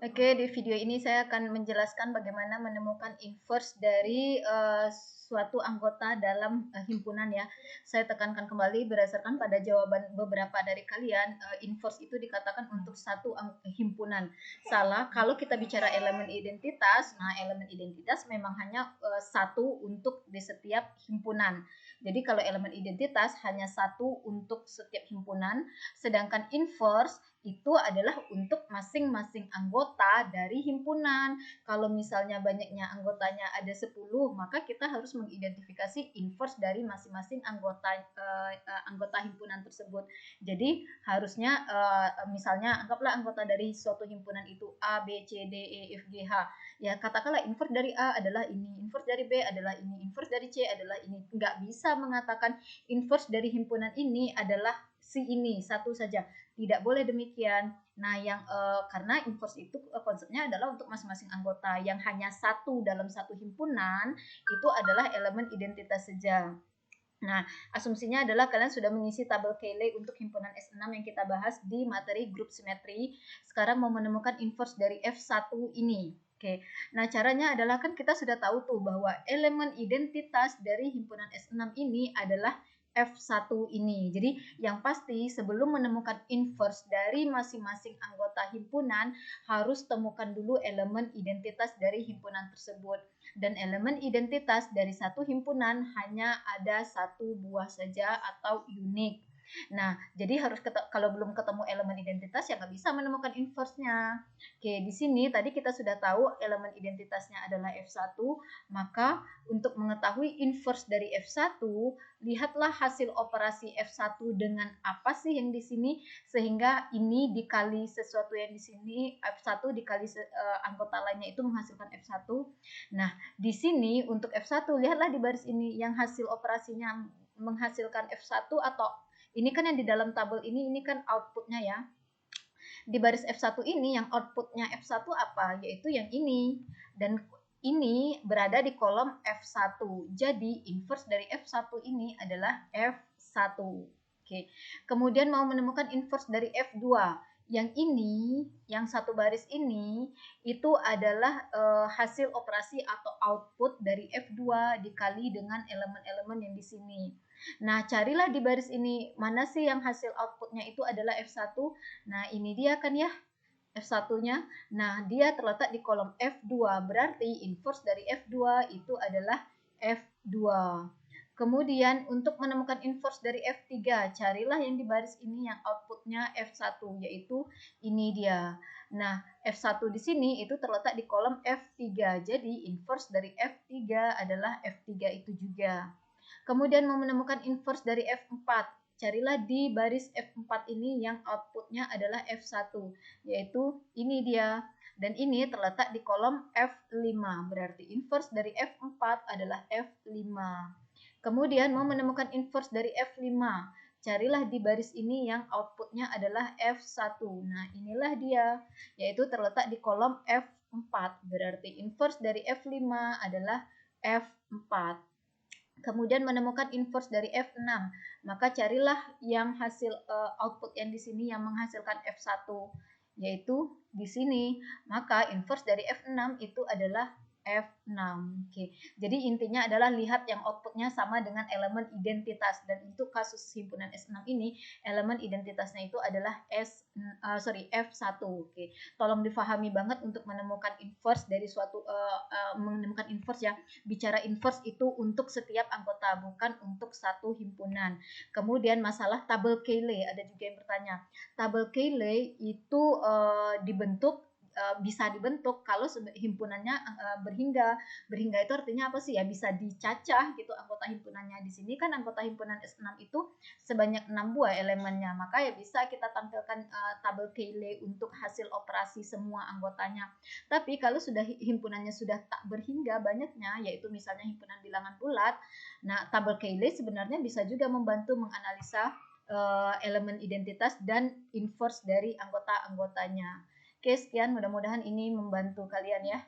Oke, di video ini saya akan menjelaskan bagaimana menemukan inverse dari suatu anggota dalam himpunan ya. Saya tekankan kembali berdasarkan pada jawaban beberapa dari kalian, inverse itu dikatakan untuk satu himpunan. Salah, kalau kita bicara elemen identitas, nah elemen identitas memang hanya satu untuk di setiap himpunan. Jadi kalau elemen identitas hanya satu untuk setiap himpunan, sedangkan inverse itu adalah untuk masing-masing anggota dari himpunan. Kalau misalnya banyaknya anggotanya ada 10, maka kita harus mengidentifikasi inverse dari masing-masing anggota himpunan tersebut. Jadi harusnya misalnya anggaplah anggota dari suatu himpunan itu A, B, C, D, E, F, G, H. Ya katakanlah inverse dari A adalah ini, inverse dari B adalah ini, inverse dari C adalah ini. Nggak bisa mengatakan inverse dari himpunan ini adalah si ini satu saja. Tidak boleh demikian. Nah, karena inverse itu konsepnya adalah untuk masing-masing anggota. Yang hanya satu dalam satu himpunan itu adalah elemen identitas saja. Nah, asumsinya adalah kalian sudah mengisi tabel Cayley untuk himpunan S6 yang kita bahas di materi grup simetri. Sekarang mau menemukan inverse dari F1 ini. Oke, nah caranya adalah kan kita sudah tahu tuh bahwa elemen identitas dari himpunan S6 ini adalah F1 ini. Jadi yang pasti sebelum menemukan inverse dari masing-masing anggota himpunan harus temukan dulu elemen identitas dari himpunan tersebut. Dan elemen identitas dari satu himpunan hanya ada satu buah saja atau unik. Nah, jadi kalau belum ketemu elemen identitas ya nggak bisa menemukan inverse-nya. Oke, di sini tadi kita sudah tahu elemen identitasnya adalah F1, maka untuk mengetahui inverse dari F1, lihatlah hasil operasi F1 dengan apa sih yang di sini, sehingga ini dikali sesuatu yang di sini, F1 dikali anggota lainnya itu menghasilkan F1. Nah, di sini untuk F1, lihatlah di baris ini yang hasil operasinya menghasilkan F1 atau ini kan yang di dalam tabel ini kan outputnya ya. Di baris F1 ini yang outputnya F1 apa? Yaitu yang ini. Dan ini berada di kolom F1. Jadi inverse dari F1 ini adalah F1. Oke. Kemudian mau menemukan inverse dari F2. Yang ini, yang satu baris ini, itu adalah hasil operasi atau output dari F2 dikali dengan elemen-elemen yang di sini. Nah, carilah di baris ini, mana sih yang hasil outputnya itu adalah F1. Nah, ini dia kan ya, F1-nya. Nah, dia terletak di kolom F2, berarti inverse dari F2 itu adalah F2. Kemudian untuk menemukan inverse dari F3, carilah yang di baris ini yang outputnya F1, yaitu ini dia. Nah, F1 di sini itu terletak di kolom F3, jadi inverse dari F3 adalah F3 itu juga. Kemudian mau menemukan inverse dari F4, carilah di baris F4 ini yang outputnya adalah F1, yaitu ini dia. Dan ini terletak di kolom F5, berarti inverse dari F4 adalah F5. Kemudian mau menemukan inverse dari F5, carilah di baris ini yang outputnya adalah F1. Nah, inilah dia, yaitu terletak di kolom F4, berarti inverse dari F5 adalah F4. Kemudian menemukan inverse dari F6, maka carilah yang hasil output yang di sini yang menghasilkan F1, yaitu di sini. Maka inverse dari F6 itu adalah F6. Oke. Jadi intinya adalah lihat yang outputnya sama dengan elemen identitas, dan untuk kasus himpunan S6 ini elemen identitasnya itu adalah F1. Oke. Tolong difahami banget untuk menemukan inverse dari suatu menemukan inverse ya. Bicara inverse itu untuk setiap anggota, bukan untuk satu himpunan. Kemudian masalah tabel Cayley, ada juga yang bertanya. Tabel Cayley itu bisa dibentuk kalau himpunannya berhingga. Berhingga itu artinya apa sih ya? Bisa dicacah gitu anggota himpunannya. Di sini kan anggota himpunan S6 itu sebanyak 6 buah elemennya. Maka ya bisa kita tampilkan tabel Cayley untuk hasil operasi semua anggotanya. Tapi kalau himpunannya sudah tak berhingga banyaknya, yaitu misalnya himpunan bilangan bulat, nah tabel Cayley sebenarnya bisa juga membantu menganalisa elemen identitas dan inverse dari anggota-anggotanya. Oke, sekian. Mudah-mudahan ini membantu kalian ya.